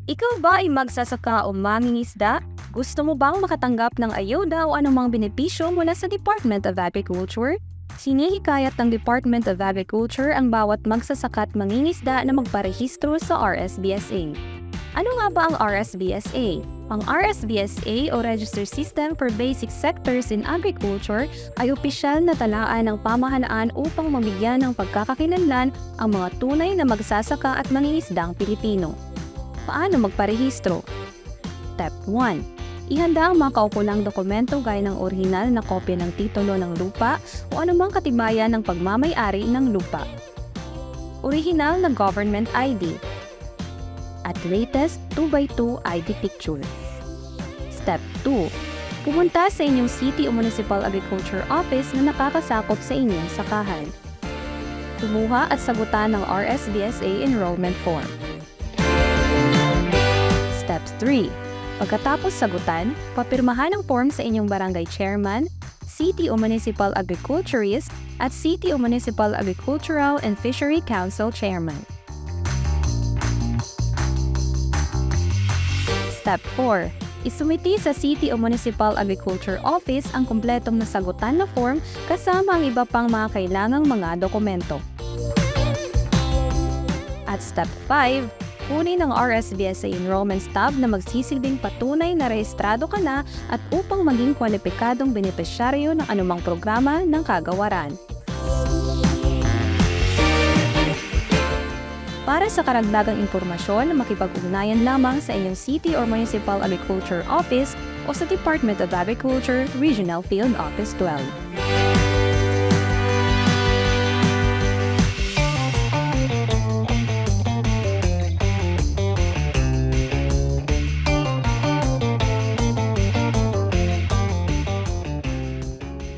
Ikaw ba ay magsasaka o mangingisda? Gusto mo bang makatanggap ng ayuda o anumang benepisyo mula sa Department of Agriculture? Sinihikayat ng Department of Agriculture ang bawat magsasaka at mangingisda na magparehistro sa RSBSA. Ano nga ba ang RSBSA? Ang RSBSA o Register System for Basic Sectors in Agriculture ay opisyal na talaan ng pamahalaan upang mabigyan ng pagkakakilanlan ang mga tunay na magsasaka at mangingisdang Pilipino. Paano magparehistro? Step 1. Ihanda ang mga kaukulang dokumento gaya ng orihinal na kopya ng titulo ng lupa o anumang katibayan ng pagmamay-ari ng lupa. Orihinal na government ID. At latest 2x2 ID picture. Step 2. Pumunta sa inyong City o Municipal Agriculture Office na nakakasakop sa inyong sakahan. Kumuha at sagutan ng RSBSA enrollment form. Step 3. Pagkatapos sagutan, papirmahan ang form sa inyong barangay chairman, City o Municipal Agriculturist at City o Municipal Agricultural and Fishery Council chairman. Step 4. Isumiti sa City o Municipal Agriculture Office ang kumpletong nasagutan na form kasama ang iba pang mga kailangang mga dokumento. At Step 5, kunin ang RSBSA enrollment stub na magsisilbing patunay na rehistrado ka na at upang maging kwalipikadong benepisyaryo ng anumang programa ng kagawaran. Para sa karagdagang impormasyon, makipag-ugnayan lamang sa inyong City or Municipal Agriculture Office o sa Department of Agriculture Regional Field Office 12.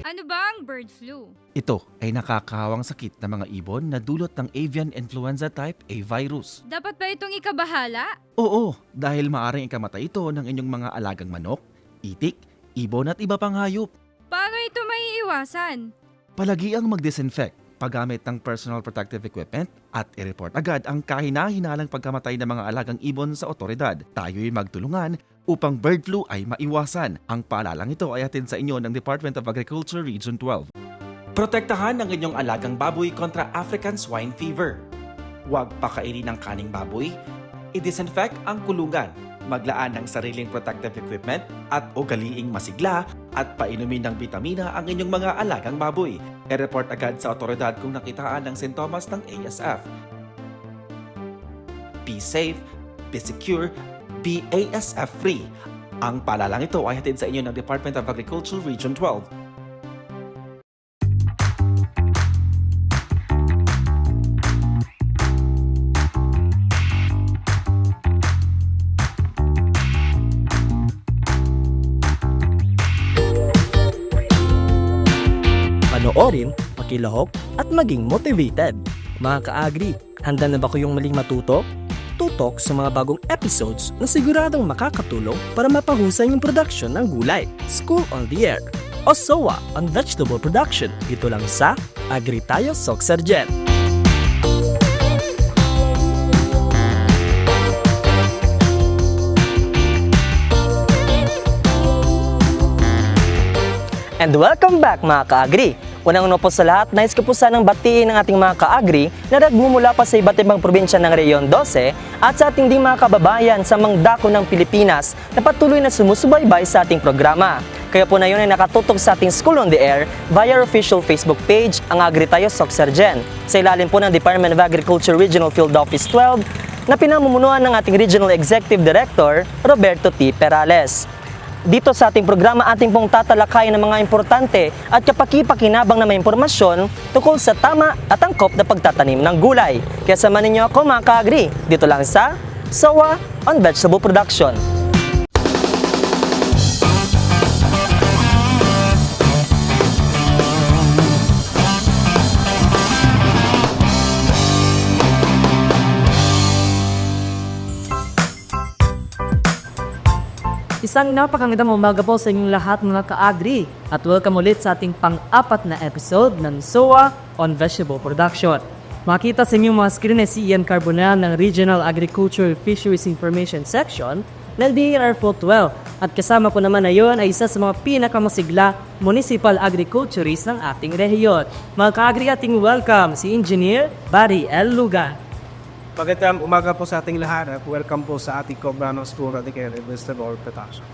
Ano ba ang bird flu? Ito ay nakakahawang sakit ng mga ibon na dulot ng avian influenza type A virus. Dapat ba itong ikabahala? Oo, dahil maaring ikamatay ito ng inyong mga alagang manok, itik, ibon at iba pang hayop. Paano ito maiiwasan? Palagi ang mag-disinfect, paggamit ng personal protective equipment at i-report agad ang kahina-hinalang pagkamatay ng mga alagang ibon sa otoridad. Tayo'y magtulungan upang bird flu ay maiwasan. Ang paalalang ito ay hatid sa inyo ng Department of Agriculture Region 12. Protektahan ang inyong alagang baboy kontra African swine fever. Huwag pakainin ng kaning baboy. I-disinfect ang kulungan. Maglaan ng sariling protective equipment at ugaliing masigla at painumin ng bitamina ang inyong mga alagang baboy. I-report agad sa otoridad kung nakitaan ng sintomas ng ASF. Be safe, be secure, be ASF-free. Ang paalalang ito ay hatid sa inyo ng Department of Agriculture Region 12. Panoorin, makilahok at maging motivated. Mga ka-agri, handa na ba kayong maling matuto? Tutok sa mga bagong episodes na siguradong makakatulong para mapahusay yung production ng gulay. School on the Air o SOA on Vegetable Production. Dito lang sa Agri Tayo Soksergen. And welcome back mga ka-agri! Unang-una po sa lahat, nais ko po sanang batiin ng ating mga ka-agri na nagmumula pa sa iba't ibang probinsya ng Rehiyon 12 at sa ating ding mga kababayan sa mga dako ng Pilipinas na patuloy na sumusubaybay sa ating programa. Kaya po na yun ay nakatutok sa ating School on the Air via our official Facebook page, ang Agri Tayo Soksergen, sa ilalim po ng Department of Agriculture Regional Field Office 12 na pinamumunuan ng ating Regional Executive Director, Roberto T. Perales. Dito sa ating programa, ating pong tatalakayin ng mga importante at kapaki-pakinabang na may impormasyon tungkol sa tama at angkop na pagtatanim ng gulay. Kaya samahan ninyo ako mga ka-agri, dito lang sa SOA on Vegetable Production. Isang napakagandang umaga po sa inyong lahat mga ka-agri at welcome ulit sa ating pang-apat na episode ng SOA on Vegetable Production. Makita sa inyong mga screen ay si Ian Carbonell ng Regional Agriculture Fisheries Information Section ng DNR 12 at kasama po naman na yon ay isa sa mga pinakamasigla municipal agriculturist ng ating rehiyon. Mga ka-agri, ating welcome si Engineer Barry L. Luga. Magandang umaga po sa ating lahat at welcome po sa ating Cobrano School of Vegetable Protection.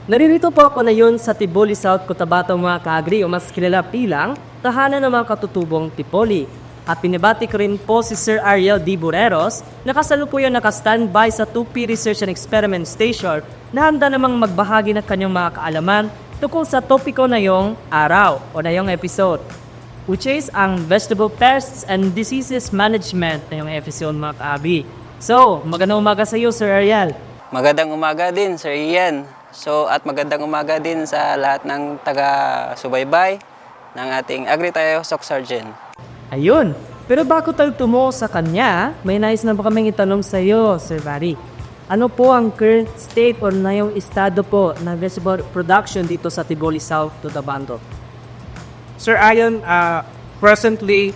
Naririto po ako ngayon sa Tiboli, South Cotabato mga ka-agri o mas kilala bilang tahanan ng mga katutubong Tipoli. At pinabati ko rin po si Sir Ariel D. Bureros na kasalukuyan naka-standby sa 2P Research and Experiment Station na handa namang magbahagi ng kanyang mga kaalaman tungkol sa topiko na yung araw o na yung episode, which is ang Vegetable Pests and Diseases Management na yung episode mga ka-agri. So, magandang umaga sa iyo Sir Ariel. Magandang umaga din, Sir Ian. At magandang umaga din sa lahat ng taga-subaybay ng ating Agri-Tayo Stock Sergeant. Ayun. Pero bago tayo tumo sa kanya, may nais na ba kaming itanong sa iyo, Sir Barry? Ano po ang current state or na yung estado po ng vegetable production dito sa Tiboli, South Cotabato? Sir Ian, presently,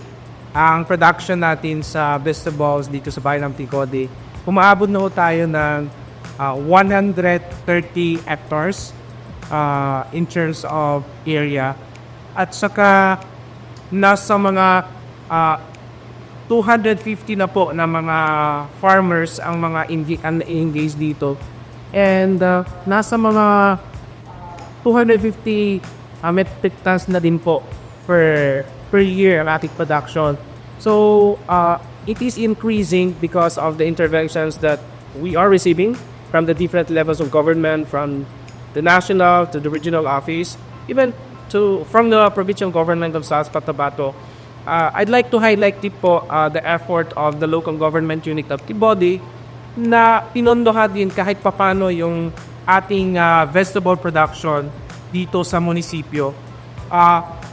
ang production natin sa vegetables dito sa bayan ng Ticodi, umaabot na ho tayo ng 130 hectares in terms of area. At saka, nasa mga 250 na po na mga farmers ang mga engaged dito. And nasa mga 250 metric tons na din po per year ang ating production. So, it is increasing because of the interventions that we are receiving from the different levels of government, from the national to the regional office, even from the provincial government of South Cotabato. I'd like to highlight po the effort of the local government unit of Tibodi na pinondohan din kahit papano yung ating vegetable production dito sa munisipyo.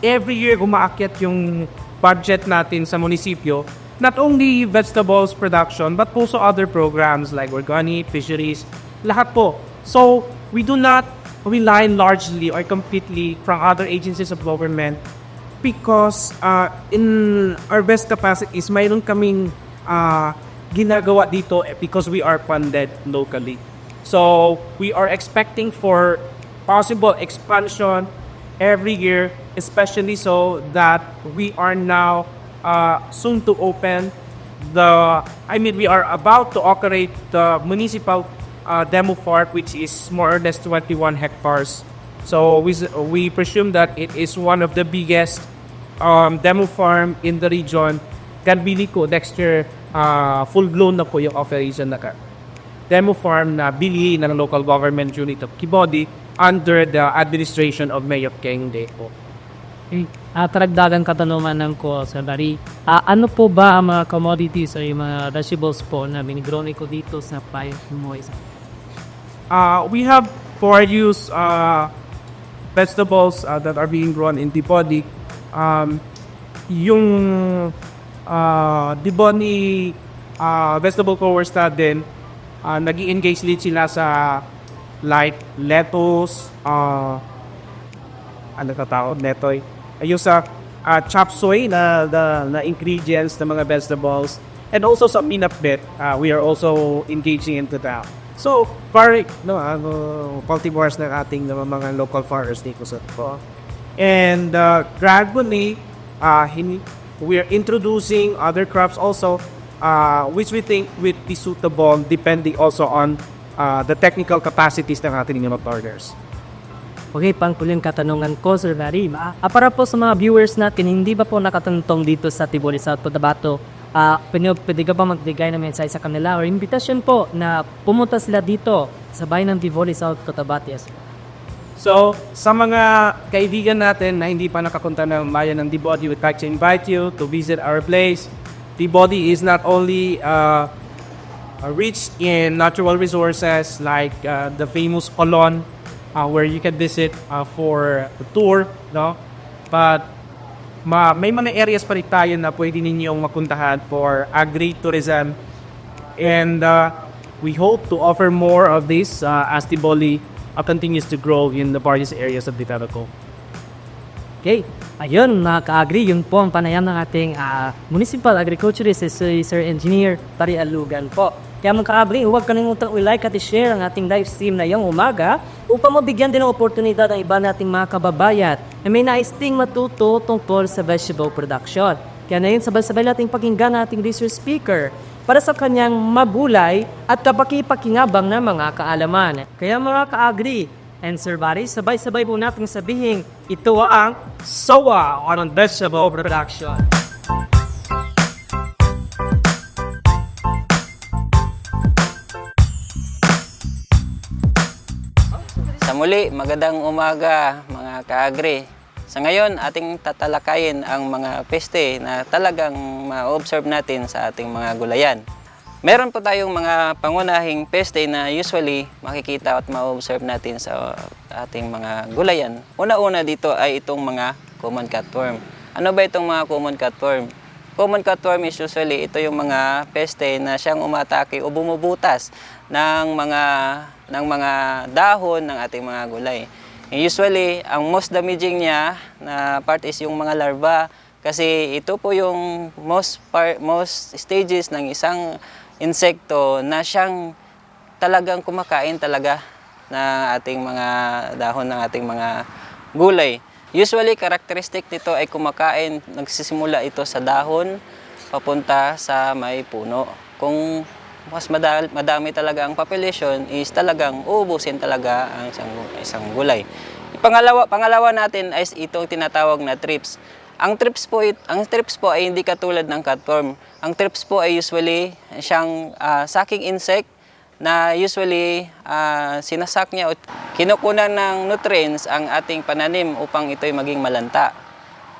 Every year umaakyat yung budget natin sa munisipyo, not only vegetables production but also other programs like organic, fisheries, lahat po. So, we do not rely largely or completely from other agencies of government because in our best capacities, mayroon kaming ginagawa dito because we are funded locally. So, we are expecting for possible expansion every year, especially so that we are now soon to open we are about to operate the municipal demo farm, which is more or less 21 hectares. So we presume that it is one of the biggest demo farm in the region. Can be ko next year full-blown na po yung operation na demo farm na bili ng local government unit of Kibodi under the administration of Mayor Keng Deco. Karagdagan katanungan ng ko, Sir Barry. Ano po ba ang mga commodities o yung mga vegetables po na binigrow ko dito sa payo mo? We have produce vegetables that are being grown in Diboni. Yung Diboni vegetable growers natin, nag-i-engage din sila sa like lettuce, netoy. Yung sa chop suey na ingredients ng mga vegetables, and also sa peanut bit, we are also engaging into that. So, cultivars ng ating mga local farmers dito sa po. And gradually, we are introducing other crops also, which we think would be suitable depending also on the technical capacities ng ating mga partners. Okay, pangkuling katanungan ko, Sir Barry. Para po sa mga viewers natin, hindi ba po nakatantong dito sa Tiboli, South Cotabato? Pwede ka ba magbigay ng mensahe sa kanila or invitation po na pumunta sila dito sa bayan ng Tiboli, South Cotabato? Yes. So, sa mga kaibigan natin na hindi pa nakapunta ng bayan ng Tibodi, we'd like to invite you to visit our place. Tibodi is not only rich in natural resources like the famous Colon, where you can visit for a tour, no? But may mga areas pa rin tayo na pwede ninyong mapuntahan for agri-tourism. And we hope to offer more of this as Tiboli continues to grow in the various areas of the Taraco. Okay, ayun mga ka-agri, yun po ang panayam ng ating Municipal Agriculturist Sir Engineer Tari Alugan po. Kaya mga ka-agri, huwag kalimutang i-like at i-share ang ating live stream na iyong umaga upang mabigyan din ng oportunidad ang iba nating mga kababayan na may nais ding matuto tungkol sa vegetable production. Kaya na yun, sabay-sabay nating pakinggan ang ating research speaker para sa kanyang mabulay at kapaki-pakinabang na mga kaalaman. Kaya mga ka-agri and Sir Barry, sabay-sabay po natin sabihin, ito ang SOA on vegetable production. Sa muli, magandang umaga mga ka-agri. Sa ngayon, ating tatalakayin ang mga peste na talagang ma-observe natin sa ating mga gulayan. Meron po tayong mga pangunahing peste na usually makikita at ma-observe natin sa ating mga gulayan. Una-una dito ay itong mga common cutworm. Ano ba itong mga common cutworm? Common cutworm is usually ito yung mga peste na siyang umatake o bumubutas ng mga dahon ng ating mga gulay. Usually, ang most damaging niya na part is yung mga larva kasi ito po yung most stages ng isang insekto na siyang talagang kumakain talaga na ating mga dahon ng ating mga gulay. Usually, characteristic nito ay kumakain, nagsisimula ito sa dahon papunta sa may puno. Kung mas madami talaga ang population is talagang uubusin talaga ang isang gulay. Pangalawa natin ay itong tinatawag na thrips. Ang thrips po ay hindi katulad ng cutworm. Ang thrips po ay usually siyang sucking insect na usually sinasak niya o kinukunan ng nutrients ang ating pananim upang ito'y maging malanta.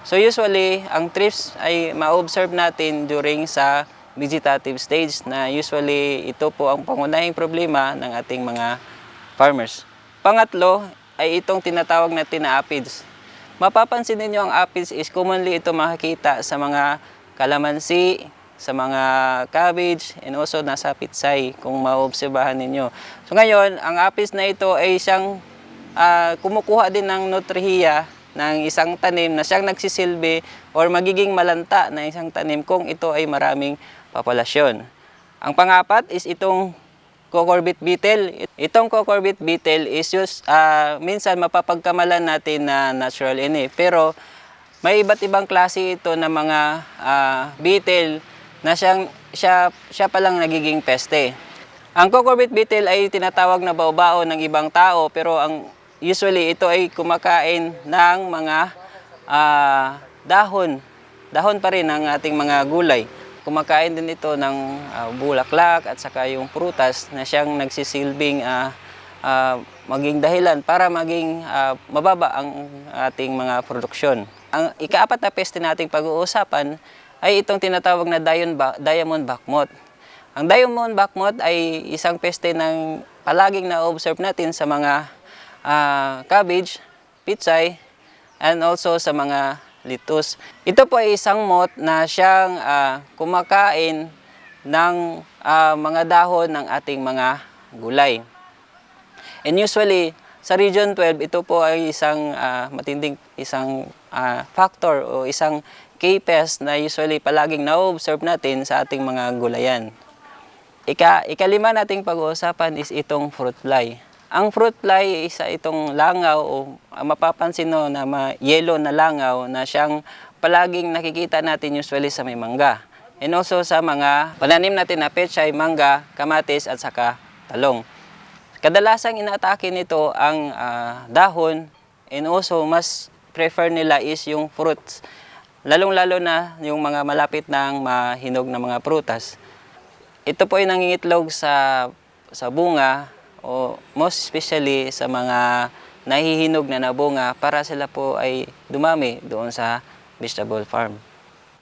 So usually, ang thrips ay ma-observe natin during sa vegetative stage na usually ito po ang pangunahing problema ng ating mga farmers. Pangatlo ay itong tinatawag natin na aphids. Mapapansin niyo ang aphids is commonly ito makikita sa mga kalamansi, sa mga cabbage, and also nasa pitsay kung maobserbahan ninyo. So ngayon, ang aphids na ito ay siyang kumukuha din ng nutrihiya ng isang tanim na siyang nagsisilbi or magiging malanta na isang tanim kung ito ay maraming populasyon. Ang pangapat is itong cucurbit beetle. Itong cucurbit beetle is minsan mapapagkamalan natin na natural ini. Pero may iba't ibang klase ito na mga beetle na siya palang nagiging peste. Ang cucurbit beetle ay tinatawag na baobao ng ibang tao pero usually ito ay kumakain ng mga dahon pa rin ng ating mga gulay. Kumakain din ito ng bulaklak at saka yung prutas na siyang nagsisilbing maging dahilan para maging mababa ang ating mga produksyon. Ang ikaapat na peste nating pag-uusapan ay itong tinatawag na diamond backmoth. Ang diamond backmoth ay isang peste ng palaging na-observe natin sa mga cabbage, pitsay, and also sa mga lettuce. Ito po ay isang moth na siyang kumakain ng mga dahon ng ating mga gulay. And usually, sa Region 12, ito po ay isang matinding factor o isang key pest na usually palaging na-observe natin sa ating mga gulayan. Ikalima nating pag-uusapan is itong fruit fly. Ang fruit fly ay isa itong langaw o mapapansin no na yellow na langaw na siyang palaging nakikita natin usually sa may mangga. And also sa mga pananim natin na pechay, mangga, kamatis at saka talong. Kadalasang inaatake nito ang dahon and also mas prefer nila is yung fruits. Lalong-lalo na yung mga malapit ng mahinog na mga prutas. Ito po ay nangingitlog sa bunga o most especially sa mga nahihinog na bunga para sila po ay dumami doon sa vegetable farm.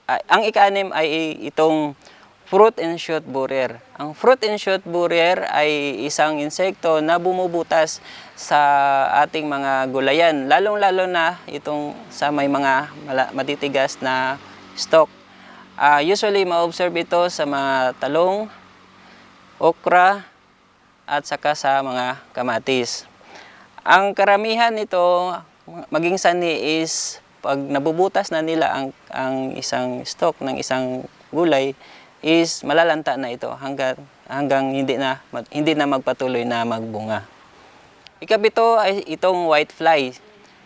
Ang ika-6 ay itong fruit and shoot borer. Ang fruit and shoot borer ay isang insekto na bumubutas sa ating mga gulayan, lalong-lalo na itong sa may mga matitigas na stalk. Usually ma-observe ito sa mga talong, okra, at saka sa mga kamatis. Ang karamihan nito, maging sani is pag nabubutas na nila ang isang stalk ng isang gulay, is malalanta na ito hanggang hindi na magpatuloy na magbunga. Ikapito ay itong whitefly.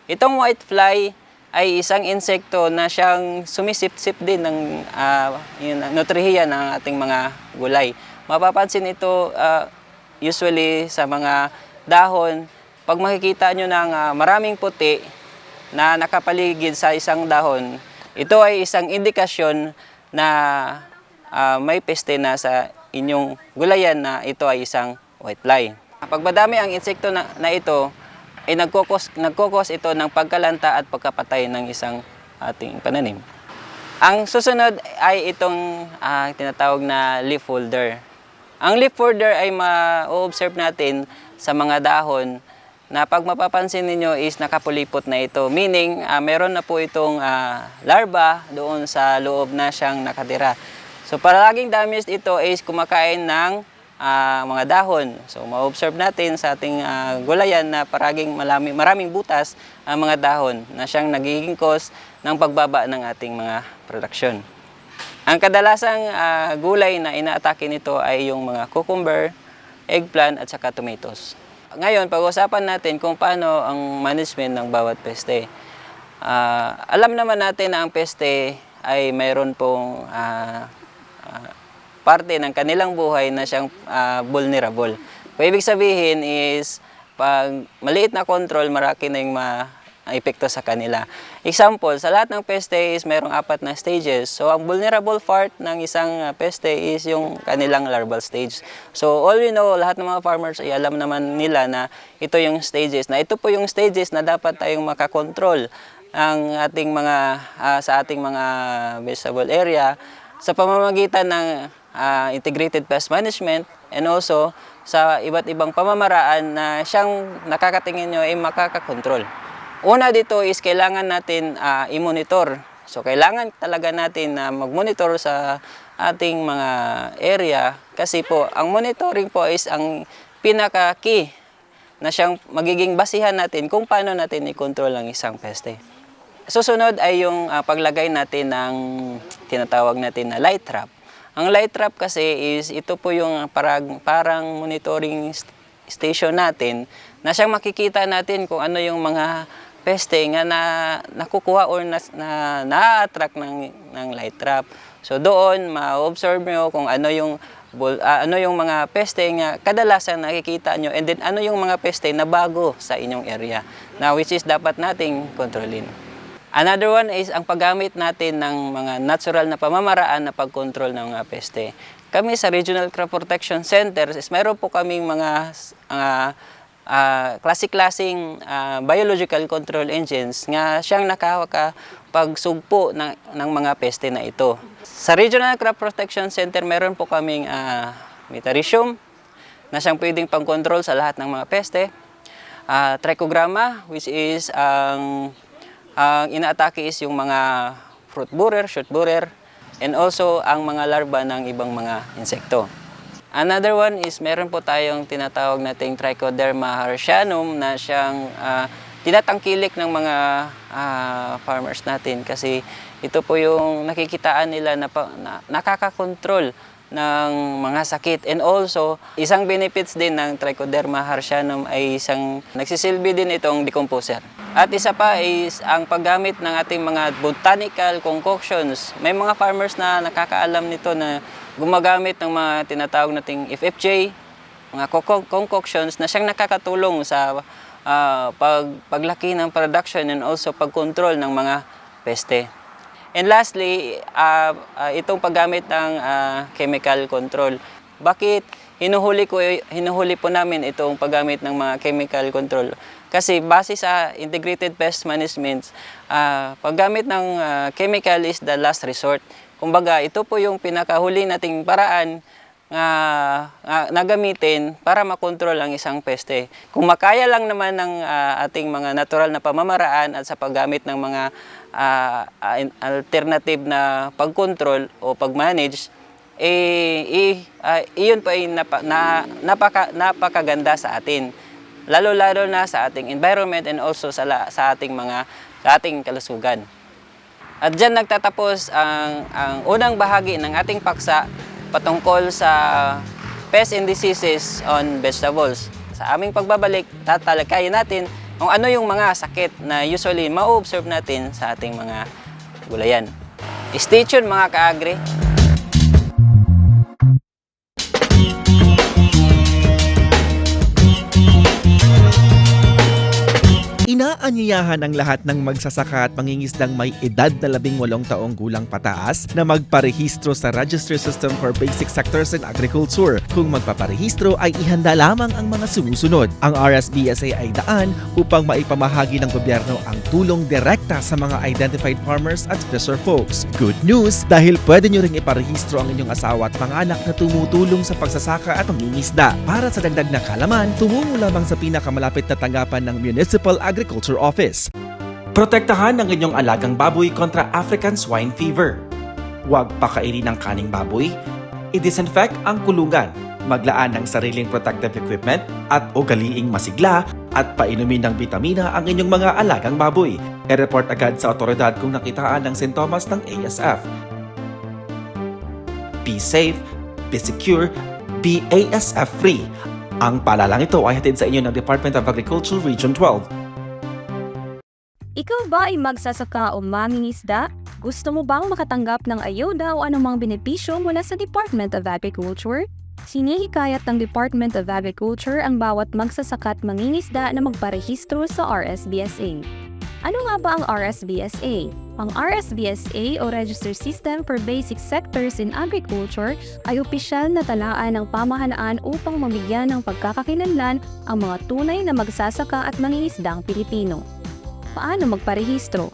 Itong whitefly ay isang insekto na siyang sumisip-sip din ng nutrihiya ng ating mga gulay. Mapapansin ito usually sa mga dahon. Pag makikita nyo ng maraming puti na nakapaligid sa isang dahon, ito ay isang indikasyon na may peste na sa inyong gulayan na ito ay isang whitefly. Pag madami ang insekto na ito, ay nagkokos ito ng pagkalanta at pagkapatay ng isang ating pananim. Ang susunod ay itong tinatawag na leaf folder. Ang leaf folder ay ma-observe natin sa mga dahon na pag mapapansin ninyo is nakapulipot na ito. Meaning, meron na po itong larva doon sa loob na siyang nakatira. So, palaging damaged ito is kumakain ng mga dahon. So, ma-observe natin sa ating gulayan na paraging maraming butas ang mga dahon na siyang nagiging cause ng pagbaba ng ating mga production. Ang kadalasang gulay na inaatake nito ay yung mga cucumber, eggplant at saka tomatoes. Ngayon, pag-usapan natin kung paano ang management ng bawat peste. Alam naman natin na ang peste ay mayroon pong parte ng kanilang buhay na siyang vulnerable. So, ibig sabihin is, pag maliit na control, marami na yung epekto sa kanila. Example, sa lahat ng peste is mayroong 4 na stages. So, ang vulnerable part ng isang peste is yung kanilang larval stage. So, all we know, lahat ng mga farmers ay alam naman nila na ito yung stages. Na ito po yung stages na dapat tayong makakontrol ang ating sa ating mga vegetable area sa pamamagitan ng integrated pest management and also sa iba't ibang pamamaraan na siyang nakakatingin nyo ay makakakontrol. Una dito is kailangan natin i-monitor. So kailangan talaga natin na mag-monitor sa ating mga area kasi po ang monitoring po is ang pinaka-key na siyang magiging basihan natin kung paano natin i-control ang isang peste. Susunod ay yung paglagay natin ng tinatawag natin na light trap. Ang light trap kasi is ito po yung parang monitoring station natin na siyang makikita natin kung ano yung mga peste nga nakukuha or na-attract ng light trap. So doon ma-observe nyo kung ano yung mga peste nga kadalasan nakikita nyo and then ano yung mga peste na bago sa inyong area na which is dapat nating kontrolin. Another one is ang paggamit natin ng mga natural na pamamaraan na pagkontrol ng mga peste. Kami sa Regional Crop Protection Center is meron po kaming mga klase-klaseng biological control engines nga siyang nakakapagsugpo ng mga peste na ito. Sa Regional Crop Protection Center meron po kaming metarhizium na siyang pwedeng pang-control sa lahat ng mga peste. Trichogramma which is ang inaatake is yung mga fruit borer, shoot borer, and also ang mga larva ng ibang mga insekto. Another one is meron po tayong tinatawag nating Trichoderma harshanum na siyang tinatangkilik ng mga farmers natin kasi ito po yung nakikitaan nila na nakakakontrol ng mga sakit. And also, isang benefits din ng Trichoderma harshanum ay isang nagsisilbi din itong decomposer. At isa pa is ang paggamit ng ating mga botanical concoctions. May mga farmers na nakakaalam nito na gumagamit ng mga tinatawag nating FFJ, mga concoctions na siyang nakakatulong sa paglaki ng production and also pagkontrol ng mga peste. And lastly, itong paggamit ng chemical control. Bakit hinuhuli po namin itong paggamit ng mga chemical control? Kasi base sa integrated pest management, paggamit ng chemical is the last resort. Kumbaga, ito po yung pinakahuli nating paraan na gamitin para makontrol ang isang peste. Kung makaya lang naman ng ating mga natural na pamamaraan at sa paggamit ng mga alternative na pagkontrol o pagmanage, iyon po ay napakaganda sa atin. Lalo-lalo na sa ating environment and also sa ating mga sa ating kalusugan. At dyan nagtatapos ang unang bahagi ng ating paksa patungkol sa pests and diseases on vegetables. Sa aming pagbabalik, tatalakayin natin kung ano yung mga sakit na usually ma-observe natin sa ating mga gulayan. Stay tuned mga ka-agri! Inaanyayahan ang lahat ng magsasaka at mangingisdang may edad na 18 taong gulang pataas na magparehistro sa Register System for Basic Sectors in Agriculture. Kung magpaparehistro ay ihanda lamang ang mga sumusunod. Ang RSBSA ay daan upang maipamahagi ng gobyerno ang tulong direkta sa mga identified farmers at fisher folks. Good news dahil pwede nyo ring iparehistro ang inyong asawa at mga anak na tumutulong sa pagsasaka at pangingisda. Para sa dagdag na kalaman, tumungo lamang sa pinakamalapit na tanggapan ng Municipal Agriculture Office. Protektahan ang inyong alagang baboy kontra African Swine Fever. Huwag pakainin ng kaning baboy. I-disinfect ang kulungan. Maglaan ng sariling protective equipment at ugaliing masigla at painumin ng bitamina ang inyong mga alagang baboy. I-report agad sa otoridad kung nakitaan ng sintomas ng ASF. Be safe, be secure, be ASF-free. Ang paalalang ito ay hatid sa inyo ng Department of Agriculture Region 12. Ikaw ba ay magsasaka o mangingisda? Gusto mo bang makatanggap ng ayuda o anumang benepisyo mula sa Department of Agriculture? Sinihikayat ng Department of Agriculture ang bawat magsasaka at mangingisda na magparehistro sa RSBSA. Ano nga ba ang RSBSA? Ang RSBSA o Register System for Basic Sectors in Agriculture ay opisyal na talaan ng pamahalaan upang mabigyan ng pagkakakilanlan ang mga tunay na magsasaka at mangingisdang Pilipino. Paano magparehistro?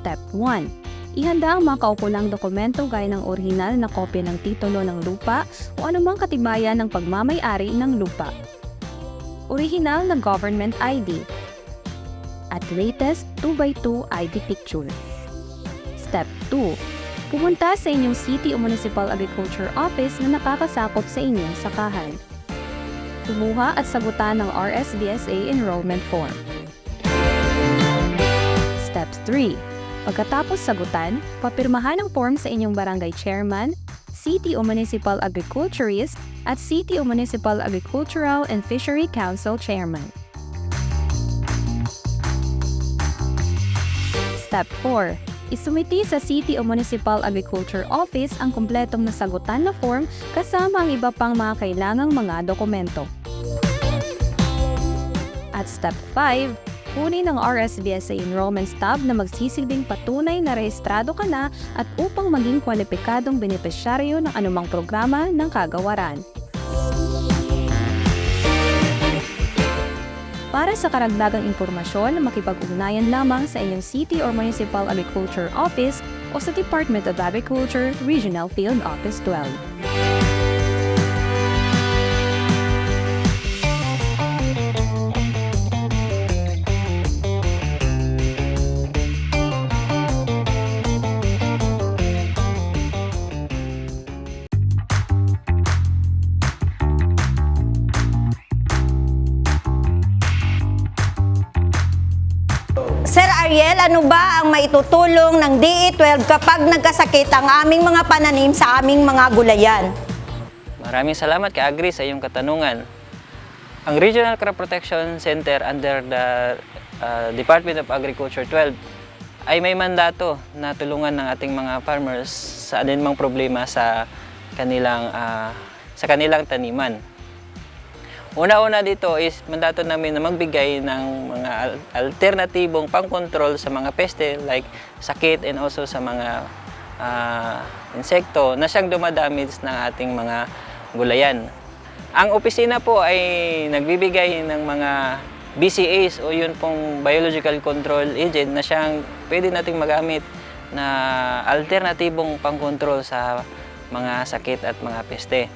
Step 1. Ihanda ang mga kaukulang dokumento gaya ng orihinal na kopya ng titulo ng lupa o anumang katibayan ng pagmamay-ari ng lupa. Orihinal na government ID. At latest 2x2 ID picture. Step 2. Pumunta sa inyong City o Municipal Agriculture Office na nakakasakop sa inyong sakahan. Kumuha at sagutan ng RSBSA enrollment form. Step 3. Pagkatapos sagutan, papirmahan ang form sa inyong barangay chairman, City o Municipal Agriculturist at City o Municipal Agricultural and Fishery Council chairman. Step 4. Isumiti sa City o Municipal Agriculture Office ang kumpletong nasagutan na form kasama ang iba pang mga kailangang mga dokumento. At Step 5, kunin ang RSBSA enrollment stub na magsisilbing patunay na rehistrado ka na at upang maging kwalipikadong benepisyaryo ng anumang programa ng kagawaran. Para sa karagdagang impormasyon, makipag-ugnayan lamang sa inyong City or Municipal Agriculture Office o sa Department of Agriculture Regional Field Office 12. Sir Ariel, ano ba ang maitutulong ng DE12 kapag nagkasakit ang aming mga pananim sa aming mga gulayan? Maraming salamat ka-Agri sa iyong katanungan. Ang Regional Crop Protection Center under the Department of Agriculture 12 ay may mandato na tulungan ng ating mga farmers sa anumang problema sa kanilang taniman. Una-una dito is mandato namin na magbigay ng mga alternatibong pang-control sa mga peste like sakit and also sa mga insekto na siyang dumadamage ng ating mga gulayan. Ang opisina po ay nagbibigay ng mga BCAs o yun pong Biological Control Agent na siyang pwede nating magamit na alternatibong pang-control sa mga sakit at mga peste.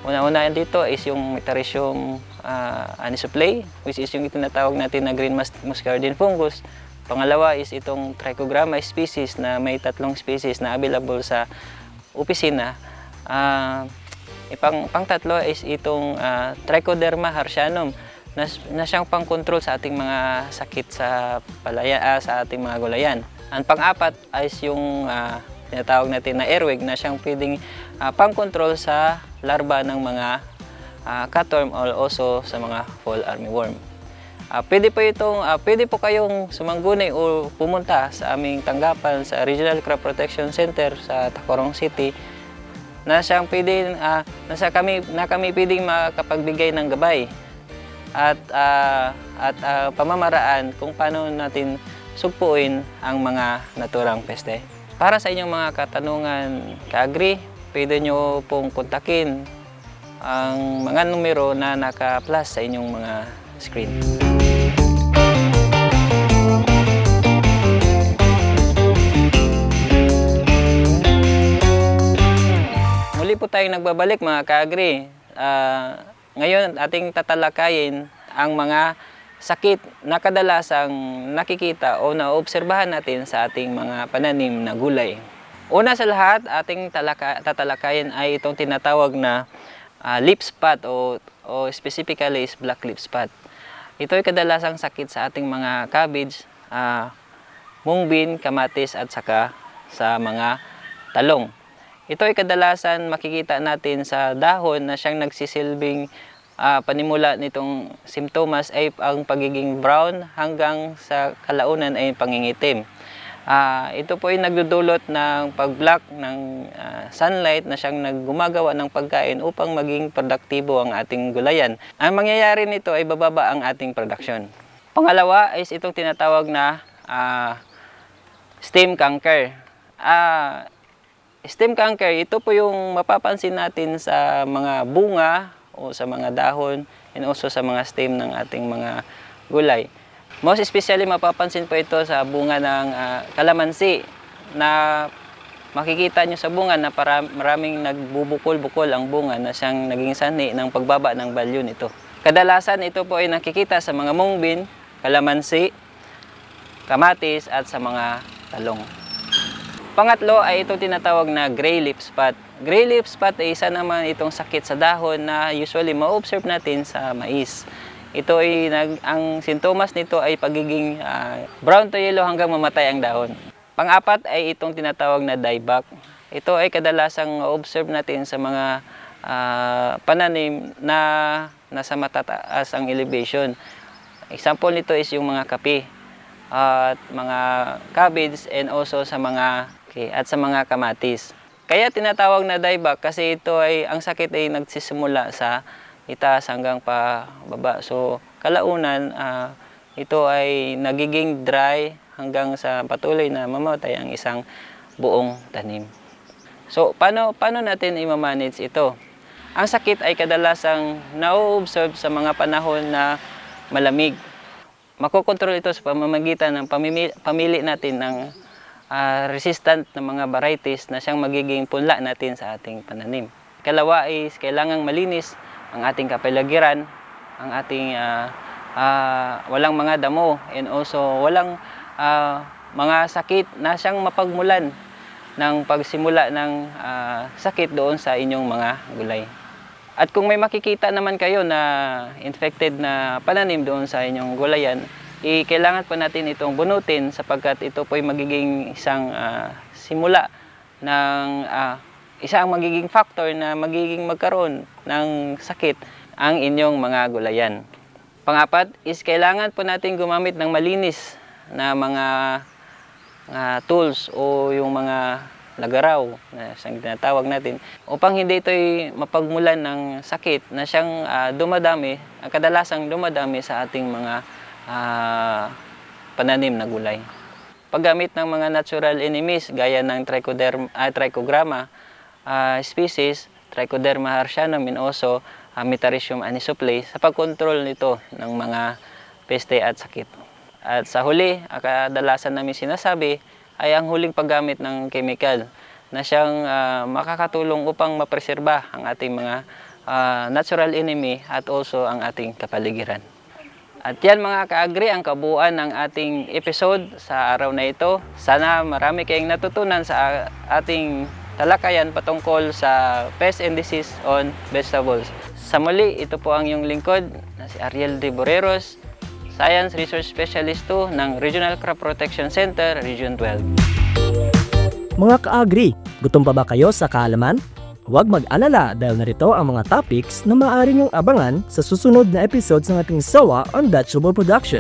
Una-una dito is yung Metarhizium anisoplay, which is yung tinatawag natin na green muscardine fungus. Pangalawa is itong Trichogramma species na may 3 species na available sa opisina. Pang-tatlo is itong Trichoderma harshanum na siyang pang-control sa ating mga sakit sa sa ating mga gulayan. Ang pang-apat ay yung tinatawag natin na earwig na siyang pwedeng pang-control sa larva ng mga cutworm or also sa mga fall armyworm. Pwede po kayong sumangguni o pumunta sa aming tanggapan sa Regional Crop Protection Center sa Tacloban City na siyang kami pwedeng makapagbigay ng gabay at pamamaraan kung paano natin sugpuin ang mga naturang peste. Para sa inyong mga katanungan, ka-agri, pwede nyo pong kontakin ang mga numero na naka-plus sa inyong mga screen. Muli po tayong nagbabalik mga ka-agri. Ngayon ating tatalakayin ang mga sakit na kadalasang nakikita o naobserbahan natin sa ating mga pananim na gulay. Una sa lahat, ating tatalakayin ay itong tinatawag na leaf spot o specifically is black leaf spot. Ito ay kadalasang sakit sa ating mga cabbage, mung bean, kamatis at saka sa mga talong. Ito ay kadalasan makikita natin sa dahon na siyang nagsisilbing panimula nitong simptomas ay ang pagiging brown hanggang sa kalaunan ay pangingitim. Ito po ay nagdudulot ng pag-block ng sunlight na siyang naggumagawa ng pagkain upang maging produktibo ang ating gulayan. Ang mangyayari nito ay bababa ang ating production. Pangalawa is itong tinatawag na stem canker. Stem canker, ito po yung mapapansin natin sa mga bunga o sa mga dahon and also sa mga stem ng ating mga gulay. Most especially mapapansin po ito sa bunga ng kalamansi na makikita nyo sa bunga na maraming nagbubukol-bukol ang bunga na siyang naging sanhi ng pagbaba ng value nito. Kadalasan ito po ay nakikita sa mga mung bean, kalamansi, kamatis at sa mga talong. Pangatlo ay itong tinatawag na gray leaf spot. Gray leaf spot ay isa naman itong sakit sa dahon na usually ma-observe natin sa mais. Ito ay ang sintomas nito ay pagiging brown to yellow hanggang mamatay ang dahon. Pang-apat ay itong tinatawag na dieback. Ito ay kadalasang observe natin sa mga pananim na nasa matataas ang elevation. Example nito is yung mga kape at mga cabbage and also sa mga kamatis. Kaya tinatawag na dieback kasi ito ay ang sakit ay nagsisimula sa itaas hanggang pababa. So kalaunan ito ay nagiging dry hanggang sa patuloy na mamatay ang isang buong tanim. So paano natin i-manage ito? Ang sakit ay kadalasang na-observe sa mga panahon na malamig. Makokontrol ito sa pamamagitan ng pamili natin ng resistant na mga varieties na siyang magiging punla natin sa ating pananim. Kalawa is kailangang malinis ang ating kapaligiran, ang ating walang mga damo and also walang mga sakit na siyang mapagmulan ng pagsimula ng sakit doon sa inyong mga gulay. At kung may makikita naman kayo na infected na pananim doon sa inyong gulayan, kailangan po natin itong bunutin sapagkat ito po ay magiging isang simula ng isang magiging factor na magiging magkaroon ng sakit ang inyong mga gulayan. Pangapat is kailangan po natin gumamit ng malinis na mga tools o yung mga lagaraw na siyang tinatawag natin upang hindi ito ay mapagmulan ng sakit na siyang kadalasang dumadami sa ating mga pananim na gulay. Paggamit ng mga natural enemies gaya ng Trichogramma species, Trichoderma harshanum and also Metarhizium anisoples sa pagkontrol nito ng mga peste at sakit. At sa huli, kadalasan namin sinasabi ay ang huling paggamit ng chemical na siyang makakatulong upang mapreserba ang ating mga natural enemy at also ang ating kapaligiran. At yan mga ka-agri ang kabuuan ng ating episode sa araw na ito. Sana marami kayong natutunan sa ating talakayan patungkol sa pest and disease on vegetables. Sa muli, ito po ang iyong lingkod, si Ariel De Boreros, Science Research Specialist 2 ng Regional Crop Protection Center, Region 12. Mga ka-agri, gutom pa ba kayo sa kaalaman? Huwag mag-alala dahil narito ang mga topics na maaari niyong abangan sa susunod na episodes ng ating SOA on Vegetable Production.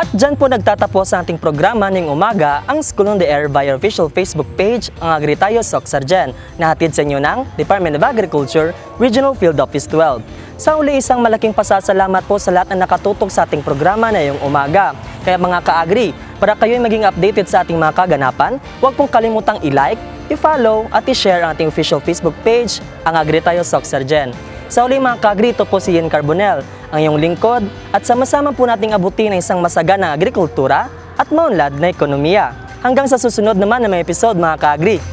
At dyan po nagtatapos ang ating programa ngayong umaga, ang School on the Air via official Facebook page, ang Agri Tayo Soc-Sargen, na hatid sa inyo ng Department of Agriculture, Regional Field Office 12. Sa uli, isang malaking pasasalamat po sa lahat na nakatutok sa ating programa na ngayong umaga. Kaya mga ka-agri, para kayo'y maging updated sa ating mga kaganapan, huwag pong kalimutang i-like, i-follow at i-share ang ating official Facebook page, ang Agri Tayo Soc-Sargen. Sa uli mga ka-agri, ito po si Ian Carbonell, ang iyong lingkod, at sama-sama po nating abutin ang isang masaganang agrikultura at maunlad na ekonomiya. Hanggang sa susunod naman na may episode mga ka-agri.